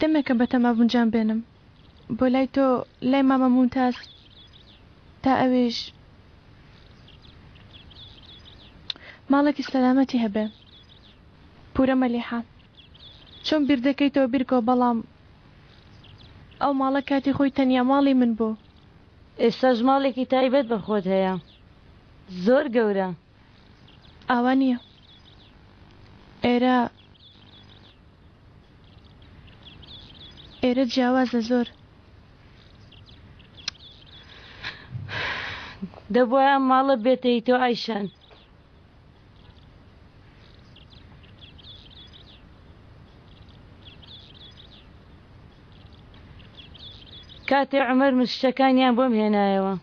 دەمێکە بەتەما بونجان بێنم بۆ لای تۆ لای مامە مونتاز تا ئەوێش ماڵێکی سەلامەتی هەبێ. پورە مەلیحە چۆن بیر دەکەیتەوە بیرکۆ بەڵام ئەو ماڵە کاتی خۆی تەنیا ماڵی من بوو. ئێستاش ماڵێکی تایبەت بە خۆت هەیە زۆر گەورە. ئاوا نییە ئێرە جیاوازە زۆر. دەبوایە ئەم ماڵە بێتەی تۆ ئایشان. کاتێ عومەر مشتەکانیان بۆم هێنایەوە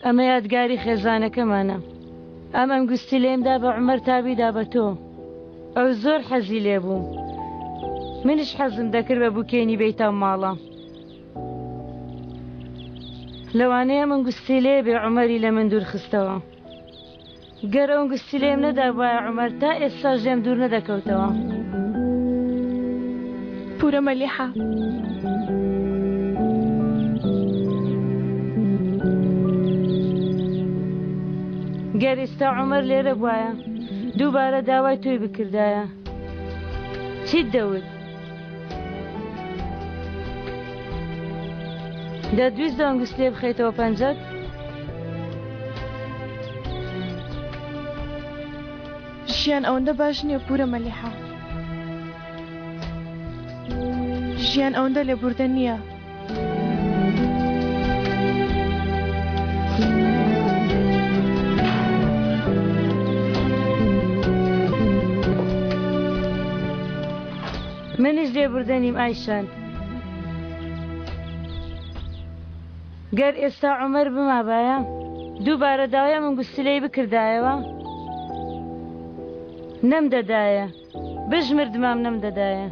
ئەمە یادگاری خێزانەکەمانە. ئەم گوستی لێمدا بە عومەر تابیدا بە تۆ. ئەو زۆر حەزی لێ بوو. منیش حەزم دەکرد بە بووکێنی بێیتە ماڵە. لەوانەیە من گوستی لێ بێ عومەری لە من دوور خستەوە. گەر ئەو گوستی لێم نەدا وایە عومەر تا ئێستا ژێم دوور نەدەکەوتەوە. پورە مەلیحە گەر ئێستا عومەر لێرە بوایە دووبارە داوای تۆی بکردایە چیت دەوت؟ دەتویست دەنگست لێ بخەیتەوە پەنجەت؟ ژیان ئەوەندە باش نییە پورە مەلیحە. ژیان ئەوەندە لێبوردە نییە. منیش لێبوردە نیم ئایشان. گەر ئێستا عومەر بمابایە دووبارە داوای من گوستلەی بکردایەوە نەمدەدایە. بژمردمام نەمدەدایە.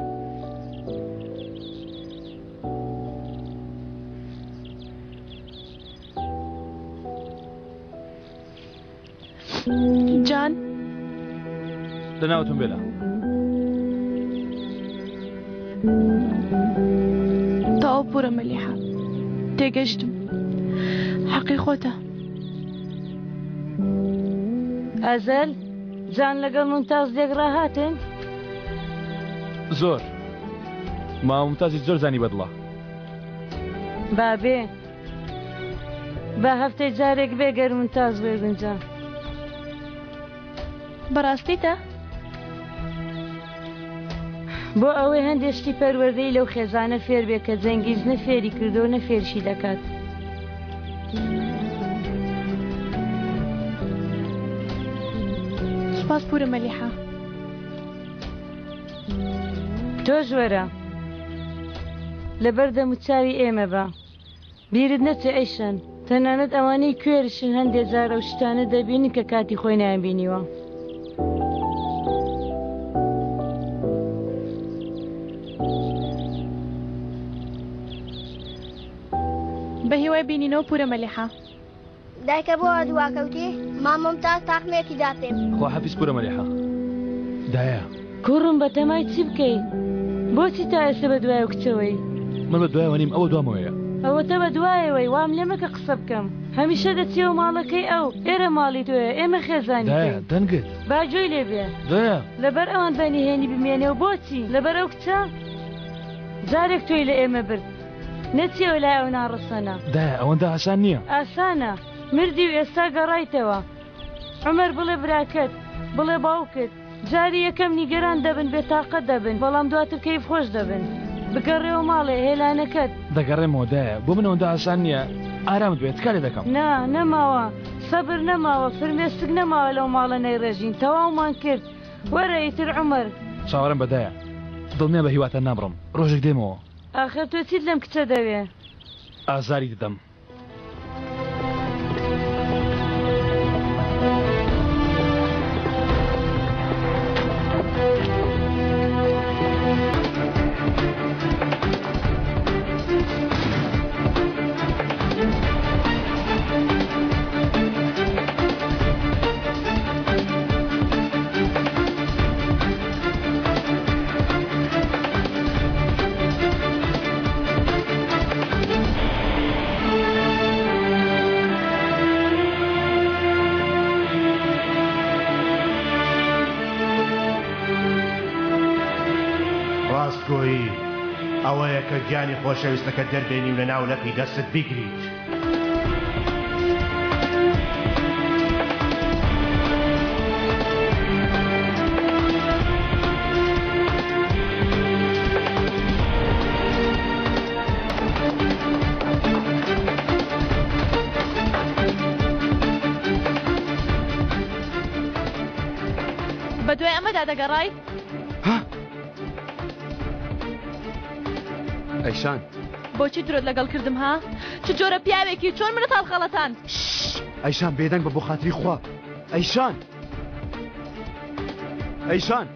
جان لەناوتم بێلا تەواو پورە مەلیحە تێگەشتم. حەقی خۆتە. ئەزەل جان لەگەڵ ممتاز دێگڕا هاتن؟ زۆر مامتازی زۆر زانی بەدڵە. بابێ بە هەفتەی جارێک بێگەر ممتاز بێگونجا. بەڕاستیتە؟ بۆ ئەوەی هەندێشتی پەروەردەی لەو خێزانە فێر بێ کە جەنگیز نە فێری کردو نە فێرشی دەکات. سوپاس پورە مەلیحە. تۆ ژوەرە لەبەر دەموچاوی ئێمە بە بیرت نەچێ ئەیشەن تەنانەت ئەوانەی کوێرشن هەندێک جارە و شتانە دەبینن کە کاتی خۆی نایانبینیوە. بە هیوای بینینەوە پورە مەلیحە. دایکە بۆ دواکەوتی مامۆمتاز تاقمێکی دا پێم. خوا حەفیز پورە مەلیحە. دایە کوڕم بە تەمای چی بکەیت؟ بۆچی تا ئێستا بە دوایە کچەوەی؟ من بە دوایەوە نیم ئەوە دوامەوەیە. ئەوەتە بە دوایەوەی وام لێ مەکە قسە بکەم. هەمیشە دەچێەوە ماڵەکەی ئەو ئێرە ماڵی تۆیە ئێمە خێزانی دایە دەنگت باجۆی لێ بێ. دایە لەبەر ئەوان بەنیهێنی بمێنێ و بۆچی لەبەر ئەو کچە جارێک تۆی لە ئێمە برد نەچێەوە لای ئەو ناڕەسەنە. دایە ئەوەندە ئاسان نییە. ئاسانە مردی و ئێستا گەڕایتەوە. عومەر بڵێ براکەت بڵێ باوکت جاری یەکەم نیگەران دەبن بێتاقەت دەبن بەڵام دواتر کەیف خۆش دەبن. بگەڕێەوە ماڵێ هێلانەکەت. دەگەڕێمەوە دایە بۆ من ئەوەندە ئاسان نییە. ئارامت بێت کارێ دەکەم. نا نەماوە سەبر نەماوە فرمێسک نەماوە لەو ماڵە نەیڕێژین تەواومان کرد. وەرە ئیتر عومەر چاوەڕێم بەدایە دڵنیە بە هیواتە نامڕم ڕۆژێک دێمەوە. ئاخر تۆ چیت لەم کچە دەوێ؟ ئازاری دەدەم. ڕاستگۆیی ئەوەیە کە گیانی خۆشەویستەکە دەربێنی و لە ناولەپی دەستت بیگریت. بەدوای ئەمەدا دەگەڕای؟ ئەیشان بۆچی درۆت لەگەڵ کردم ها؟ چ جۆرە پیاوێکی چۆن منت هەڵخەڵەتان؟ ئەیشان بێدەنگ بە بۆ خاتری خوا. ئەیشان ئەیشان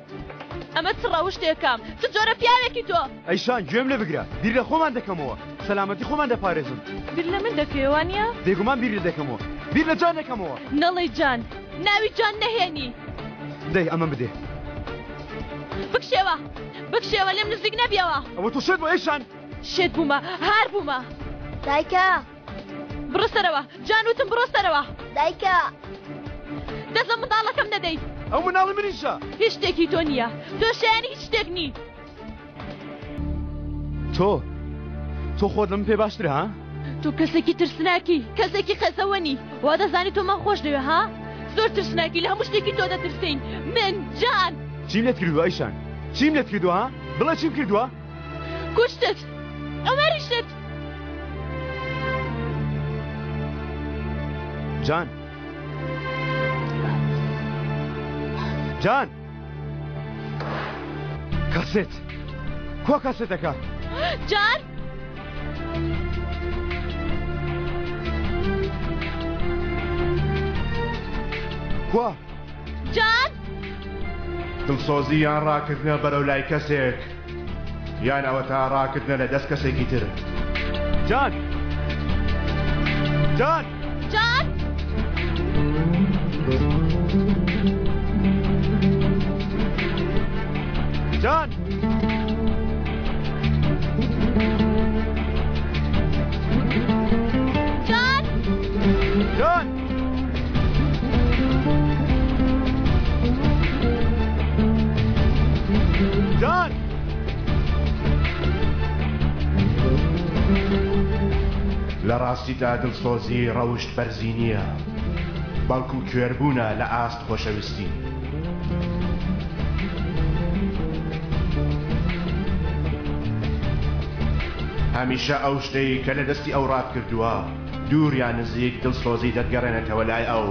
ئەمە چ ڕەوشتێکم؟ چ جۆرە پیاوێکی تۆ؟ ئەیشان گوێم لێ بگرە، بیر لە خۆمان دەکەمەوە، سەلامەتی خۆمان دەپارێزم. بیر لە من دەکەوانە؟ بێگومان بیر لە دەکەمەوە، بیر لە جان دەکەمەوە. نەڵێ جان، ناوی جان نەهێنی. دەی ئەمە بدێ. بکشێوە لێم نزیک نەبیەوە. ئەوە تۆ شێت بۆ ئەیشان؟ شێت بوومە، هار بوومە. دایکە بڕۆستەرەوە، جان وتم بڕۆستەرەوە. دایکە دەست لە منداڵەکەم نەدەیت. ئەو مناڵی منیشە. هیچ شتێکی تۆ نییە، تۆ شایانی هیچ شتێک نی. تۆ خۆت لە من پێ باشترە ها؟ تۆ کەسێکی ترسناکی، کەسێکی خەزەوەنی، وا دەزانی تۆ من خۆش دەوێ ها؟ زۆر ترسناکی، لە هەموو شتێکی تۆ دەترسین. من جان چیم لێت کردووە ئەیشان؟ چیم لێت کردووە ها؟ بڵێ چیم کردووە؟ کوشتت، ئەوەریشت. جان کاسێت کوا کاسێتەکە؟ جان کوا؟ جان دڵسۆزی یان ڕاکردنە بەرەو لای کەسێک یان ئەوە تا ڕاکردنە لە دەست کەسێکی تر. جان جان جان جان لە ڕاستیدا دڵسۆزی ڕەوشت بەرزی نییە، بەڵکو کوێربوونە لە ئاست خۆشەویستی. هەمیشە ئەو شتەی کە لە دەستی ئەو ڕات کردووە دوور یان نزیک دڵسۆزی دەتگەڕێنێتەوە لای ئەو.